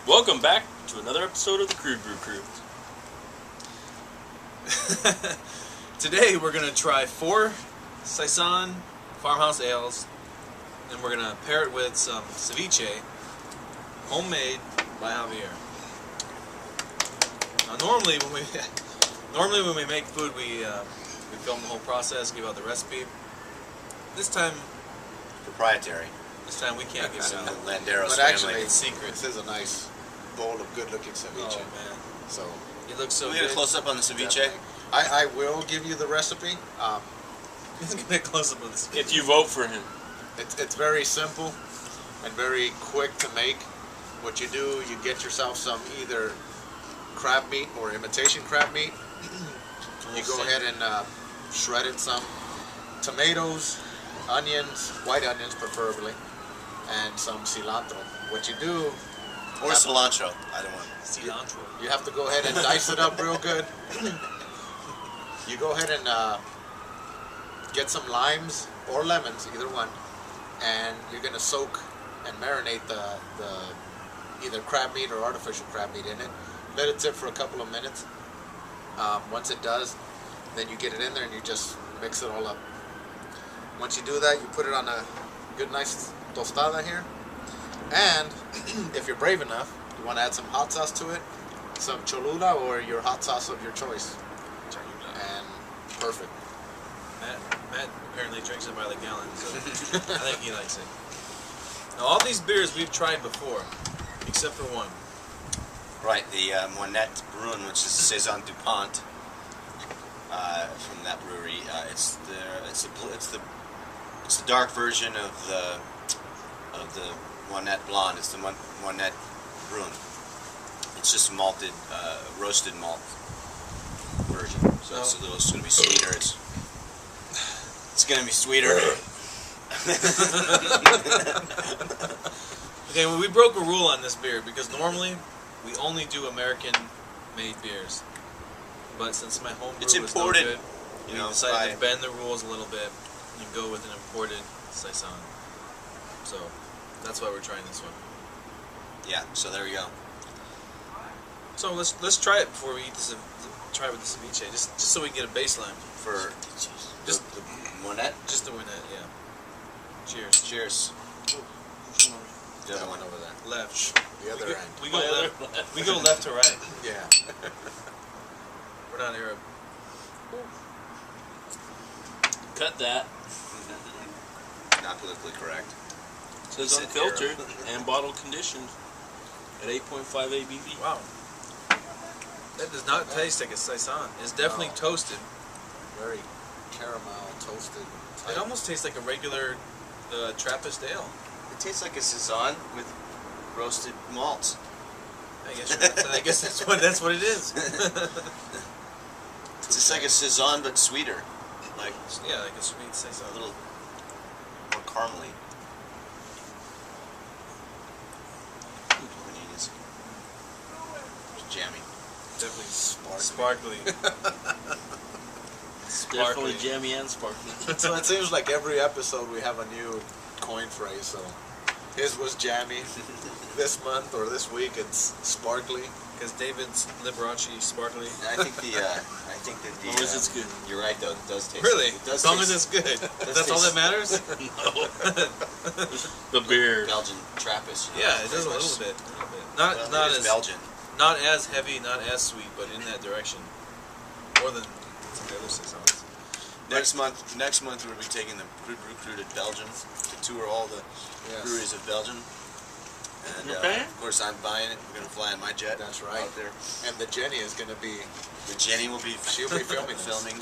Welcome back to another episode of the Crude Brew Crew. Today we're going to try 4 Saison farmhouse ales, and we're going to pair it with some ceviche, homemade by Javier. Now normally when we make food we film the whole process, give out the recipe. This time Proprietary. we can't give it out. Landeros But family. actually, It's secret. This is a nice bowl of good-looking ceviche. Oh man, So it looks so Can we good. get a close up on the ceviche? definitely. I will give you the recipe. Let's get a close up of this. If you vote for him. It's very simple and very quick to make. What you do, you get yourself some either crab meat or imitation crab meat. You go ahead and shred it some tomatoes, onions, white onions preferably, and some cilantro. What you do, Or cilantro. Either one. Cilantro. you have to go ahead and dice it up real good. You go ahead and get some limes or lemons, either one, and you're gonna soak and marinate the either crab meat or artificial crab meat in it. Let it sit for a couple of minutes. Once it does, then you get it in there and you just mix it all up. Once you do that, you put it on a good, nice tostada here. And if you're brave enough, you want to add some hot sauce to it, some Cholula or your hot sauce of your choice, and perfect. Matt apparently drinks it by the gallon, so I think he likes it. Now, all these beers we've tried before, except for one. Right, the Moinette Brune, which is Saison Dupont from that brewery. It's the dark version of the Moinette Blonde. It's the Moinette Brune. It's just malted, roasted malt version. So it's going to be sweeter. It's going to be sweeter. Okay, well, we broke a rule on this beer because normally we only do American-made beers. But since my home brew It's was imported, no good, we decided to bend the rules a little bit and go with an imported Saison. So that's why we're trying this one. Yeah, so there we go. So let's try it before we eat this. Try it with the ceviche, just so we can get a baseline. For just the Moinette. Just to win it, yeah. Cheers. Cheers. The other one over there. Left. The other end. We go left. We go left to right. Yeah. We're not Arab. Cut that. Not politically correct. It says unfiltered and bottle conditioned at 8.5 ABV. Wow. That does not taste like a Saison. It's definitely toasted. Very caramel toasted. It almost tastes like a regular Trappist ale. It tastes like a Saison with roasted malts. I guess that's what it is. It's just like a Saison but sweeter. Like Yeah, like a sweet Saison. a little more caramely. It's jammy. Definitely Sparkly. Definitely jammy and sparkly. So it seems like every episode we have a new coin phrase. So his was jammy. This month or this week it's sparkly. Because David's Liberace sparkly. I think that the. As long as it's good. You're right though. It does taste. Really? It does As long as taste it's good. That's all that matters? The beer. Belgian Trappist. You know, Yeah, it does a pretty little much. bit. Well, Not it is as Belgian. not as heavy, not as sweet, but in that direction. More than some of the other Saisons. Next month we'll be taking the Crude Brew Crew to Belgium to tour all the breweries of Belgium. And Okay. of course I'm buying it. We're gonna fly in my jet. That's right. Out there. And the Jenny is going to be. The Jenny will be. She'll be filming. filming.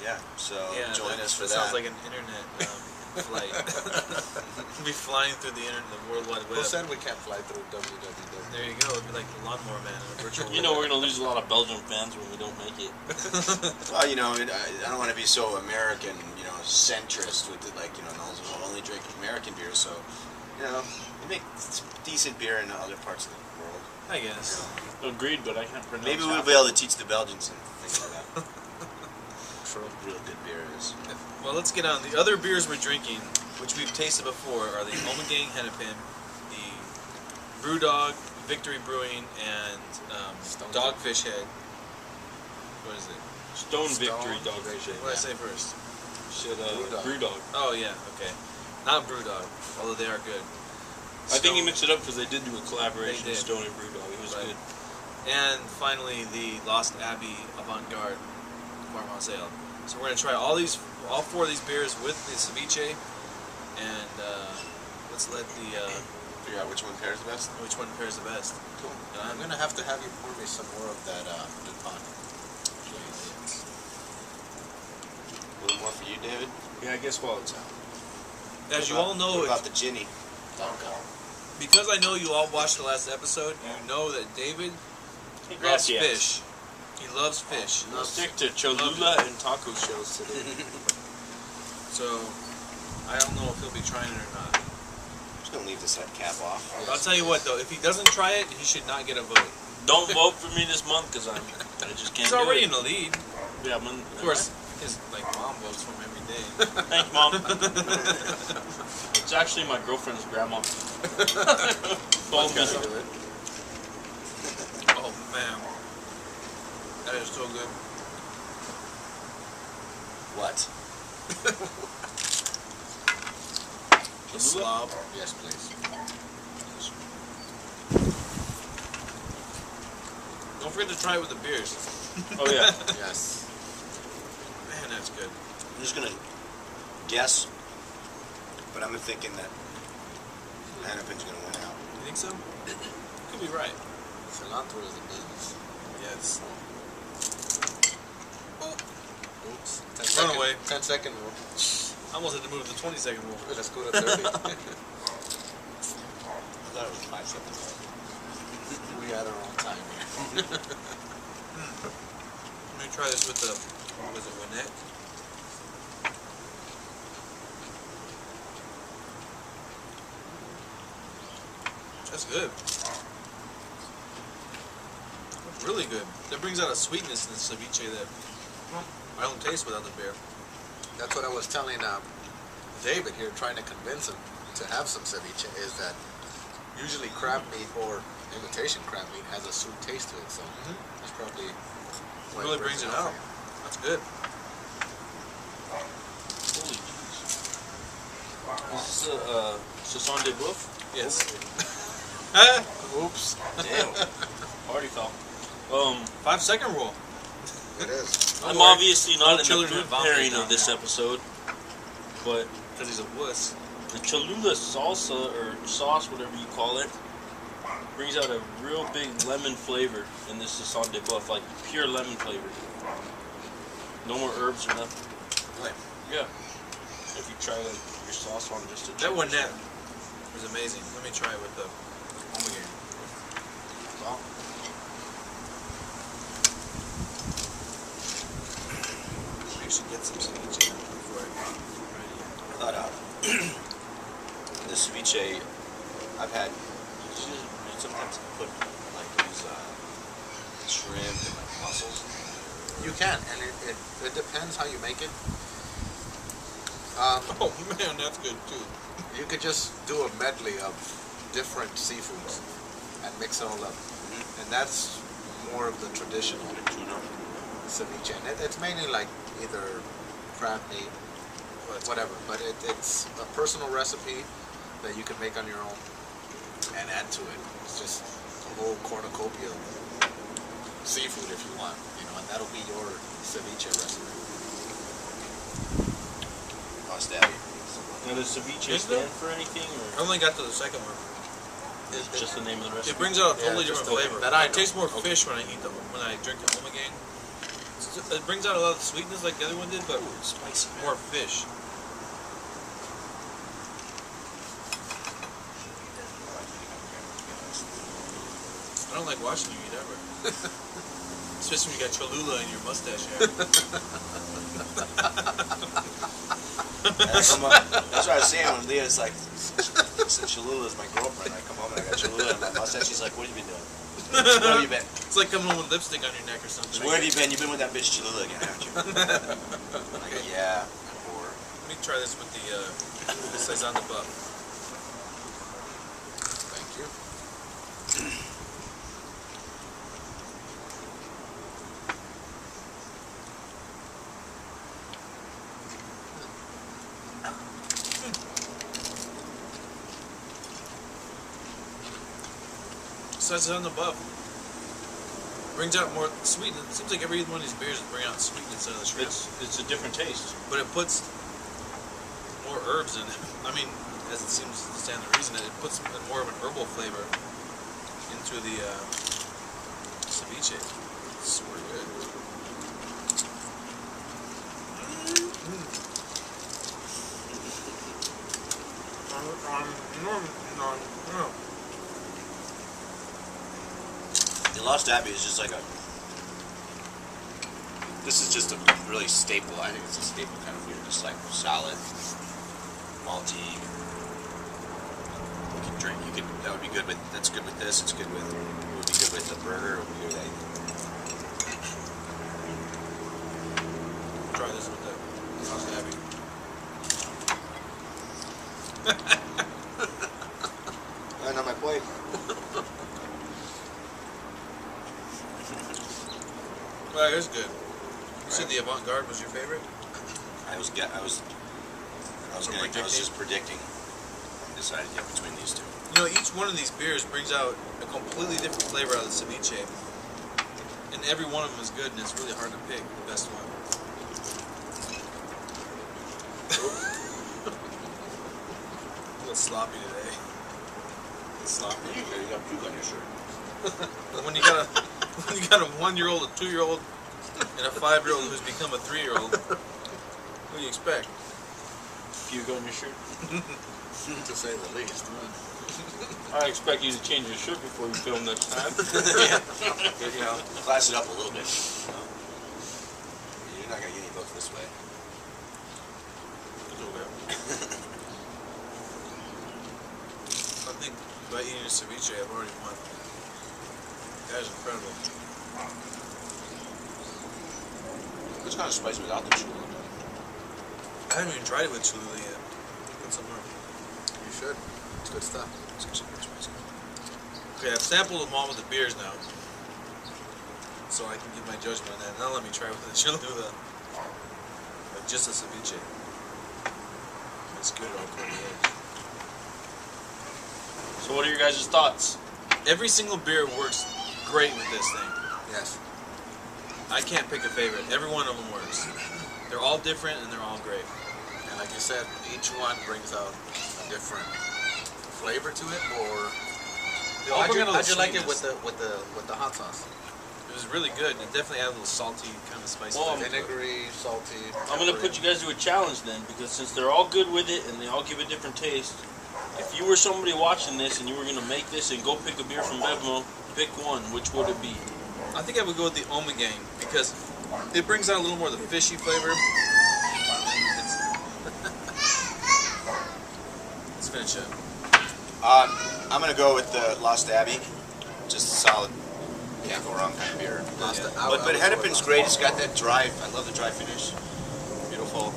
Yeah. So join us for that. Sounds like an internet flight. We'll be flying through the internet, the World Wide Who Web. said we can't fly through www? There you go. It'd be like the Lawnmower Man in a virtual You know we're going to lose a lot of Belgian fans when we don't make it. Well, I don't want to be so American, centrist with it. Like, I'll only drink American beer. So, we make decent beer in other parts of the world. I guess. Agreed, but I can't pronounce Maybe we'll half be able to teach the Belgians and things like that. True. Real good beer is. Well, let's get on. The other beers we're drinking, which we've tasted before, are the Ommegang Hennepin, the Brewdog, Victory Brewing, and Dogfish Head. What is it? Stone Victory Dogfish Head. What did I say first? Shit, Brewdog. Brewdog. Oh yeah, okay. Not Brewdog, although they are good. I think he mixed it up because they did do a collaboration They with did. Stone and Brewdog. It was Right. good. And finally, the Lost Abbey Avant Garde Farmhouse Ale. So we're gonna try all four of these beers with the ceviche, and let's let the Figure out which one pairs the best. which one pairs the best. Cool. I'm gonna have to have you pour me some more of that Dupont. A little more for you, David. Yeah, I guess while it's out. As you all know, What about the Ginny? because I know you all watched the last episode, you know that David loves Gracias. fish. He loves fish. I'll stick to Cholula and taco shells today. So I don't know if he'll be trying it or not. I'm just gonna leave this head cap off. I'll tell you what though, if he doesn't try it, he should not get a vote. Don't vote for me this month because I just can't He's do already it. in the lead. Yeah, Of course, his mom votes for him every day. Thanks, Mom. It's actually my girlfriend's grandma. Told me. Oh man, that is so good. What? The slob. Yes, please. Don't forget to try it with the beers. Oh, yeah. Yes. Man, that's good. I'm just gonna guess, but I'm thinking that Hennepin's gonna win out. You think so? Could be right. Cilantro is the business. Yes. Oops. Run away. 10-second rule. I almost had to move to the 20-second rule. Let's go to 30. I thought it was 5 seconds. We had our own time here. Let me try this with the, what was it, Moinette? That's good. That's really good. That brings out a sweetness in the ceviche that I don't taste without the beer. That's what I was telling David here, trying to convince him to have some ceviche, is that usually crab meat or imitation crab meat has a sweet taste to it, so that's probably what Really brings it out. for you. That's good. Holy jeez. Is this Saison de Boeuf? Yes. Oops. Damn. Party foul. 5-second rule. It is. I'm Don't worry. obviously No not in the children food involved pairing down of this there. episode, but Because he's a wuss. the Cholula salsa, or sauce, whatever you call it, brings out a real big lemon flavor in this Saison de Boeuf, like pure lemon flavor. No more herbs or nothing. Really? Yeah. If you try like your sauce on just a That one net was amazing. Let me try it with the Ommegang. We should get some ceviche before I I thought the ceviche I've had. Sometimes put like these shrimp and like mussels. You can, and it depends how you make it. Oh man, that's good too. You could just do a medley of different seafoods and mix it all up. And that's more of the traditional Tuna. ceviche. And it's mainly like either crab meat, whatever. But it's a personal recipe that you can make on your own and add to it. It's just a whole cornucopia of seafood if you want, and that'll be your ceviche recipe. Lost Abbey. Now, does ceviche Is there? stand for anything, I or only got to the second one. is it just the name of the recipe? It brings out a totally just different flavor. that I It tastes know. more fish when I eat when I drink the Ommegang. It brings out a lot of sweetness like the other one did, but Spicy, man. more fish. I don't like watching you eat ever. Especially when you got Cholula in your mustache hair. That's what I was saying when Leah's like, since Cholula's my girlfriend, I come home and I got Cholula in my mustache. She's like, what have you been doing? Where have you been? It's like coming home with lipstick on your neck or something. So where have you been? You've been with that bitch Cholula again, haven't you? Like, yeah. Or Let me try this with the Saison de Boeuf. Thank you. Saison above. Brings out more sweetness. It seems like every one of these beers bring out sweetness out of the shrimp. It's a different taste. But it puts more herbs in it. I mean, as it seems to stand to reason, it puts more of an herbal flavor into the ceviche. It's super good. The Lost Abbey is just like a. This is just a really staple. I think it's a staple kind of beer, just like solid, malty. You can drink. You could. That would be good with. That's good with this. It's good with. It would be good with a burger. It would be good with anything. Try this with the Lost Abbey. And on my plate. Well, it is good. You said the Avant Garde was your favorite? I was just predicting. I decided to get between these two. You know, each one of these beers brings out a completely different flavor out of the ceviche. And every one of them is good, and it's really hard to pick the best one. A little sloppy today. Sloppy. You got puke on your shirt. When you got a 1-year-old, a 2-year-old, and a 5-year-old who's become a 3-year-old, what do you expect? Puke on your shirt. To say the least. I expect you to change your shirt before you film next time. Yeah. You know, class it up a little bit. You know? You're not gonna get any votes this way. I think by eating a ceviche, I've already won. That is incredible. It's kind of spicy without the Cholula. I haven't even tried it with Cholula yet. Put some more. You should. It's good stuff. It's super spicy. Okay, I've sampled them all with the beers now, so I can give my judgment on that. Now let me try with the Cholula. But just a ceviche. It's good on the edge. So what are your guys' thoughts? Every single beer works great with this thing. Yes. I can't pick a favorite. Every one of them works. They're all different and they're all great. And like you said, each one brings out a different flavor to it, or They all bring out a how'd you little like it sweetness. with the hot sauce? It was really good. It definitely had a little salty, kind of spicy Well, flavor to it. Vinegary, salty. I'm gonna put you guys to a challenge then, because since they're all good with it and they all give a different taste, if you were somebody watching this and you were gonna make this and go pick a beer from Bevmo, pick one. Which would it be? I think I would go with the Ommegang because it brings out a little more of the fishy flavor. Let's finish it. I'm gonna go with the Lost Abbey. Just a solid, can't go wrong kind of beer. But Hennepin's great. It's got that dry. I love the dry finish. Beautiful.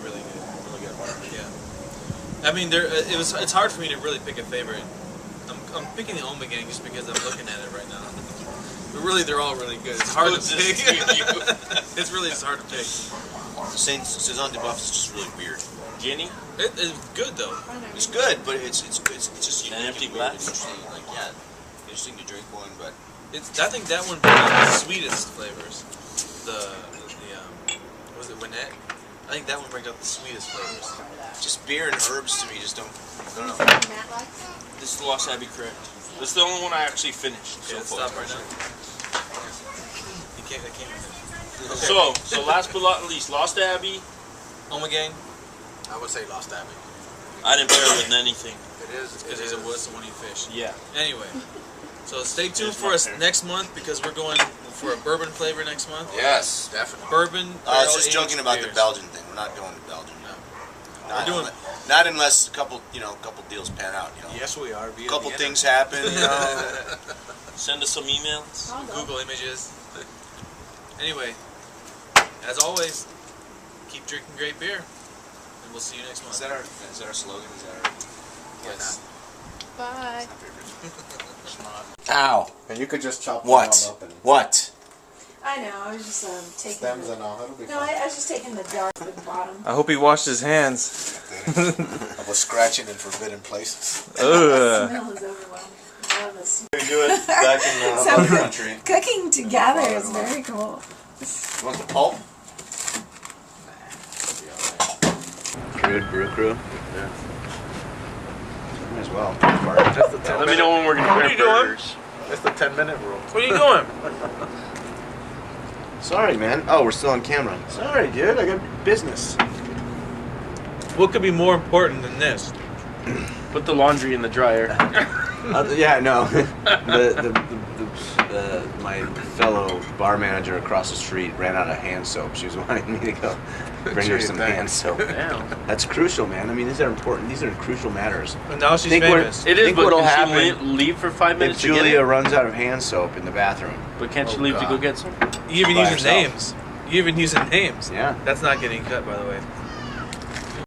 Really good. Really good. Yeah. I mean, it's hard for me to really pick a favorite. I'm picking the Ommegang just because I'm looking at it right now. But really, they're all really good. It's hard to pick. It's really just hard to pick. Saison de Buff is just really weird. Ginny? It's good though. It's good, but it's just An unique empty and weird and glass? interesting. Like interesting to drink one, but I think that one brings out the sweetest flavors. Was it Moinette? I think that one brings out the sweetest flavors. just beer and herbs to me just don't. I don't know. Matt likes it? This is the Lost Abbey, correct? This is the only one I actually finished. Okay, let's so far. stop right now. You can't. I can't. So last but not least, Lost Abbey. Ommegang. I would say Lost Abbey. I didn't pair it with anything. It is. Because he's a wuss and when he fish. Yeah. Anyway, so stay tuned for us next month because we're going for a bourbon flavor next month. Yes. Definitely. Bourbon. I was just barrel-aged joking about the beers. Belgian thing. We're not going to Belgium. No. Not, We're doing- not unless a couple deals pan out. Yes, we are. A couple things happen. Send us some emails. I'll go. Google images. Anyway, as always, keep drinking great beer, and we'll see you next month. Is that our slogan? Is that our? Yes. Bye. Ow! And you could just chop What? them all up and What? I know, I was just taking stems the... and all. It'll be No, fine. I was just taking the dark at the bottom. I hope he washed his hands. I was scratching in forbidden places. The smell is overwhelming. I love this. this. We do it back in So other good. country. Cooking together is very cool. You want the pulp? Crude brew crew. Yeah. Might as well. Just the 10 Let me know when we're gonna What are prepare you doing? burgers. That's the 10-minute rule. What are you doing? Sorry, man. Oh, we're still on camera. Sorry, dude. I got business. What could be more important than this? Put the laundry in the dryer. Yeah, no. My fellow bar manager across the street ran out of hand soap. She was wanting me to go bring her some hand soap. Damn. That's crucial, man. I mean, these are important. These are crucial matters. And now she's Think we're- famous. It is, Think but what'll can happen she leave for 5 If minutes to get Julia it? runs out of hand soap in the bathroom, But can't she Oh, leave to God. go get some? You even by using herself. names. You even using names. yeah. That's not getting cut, by the way.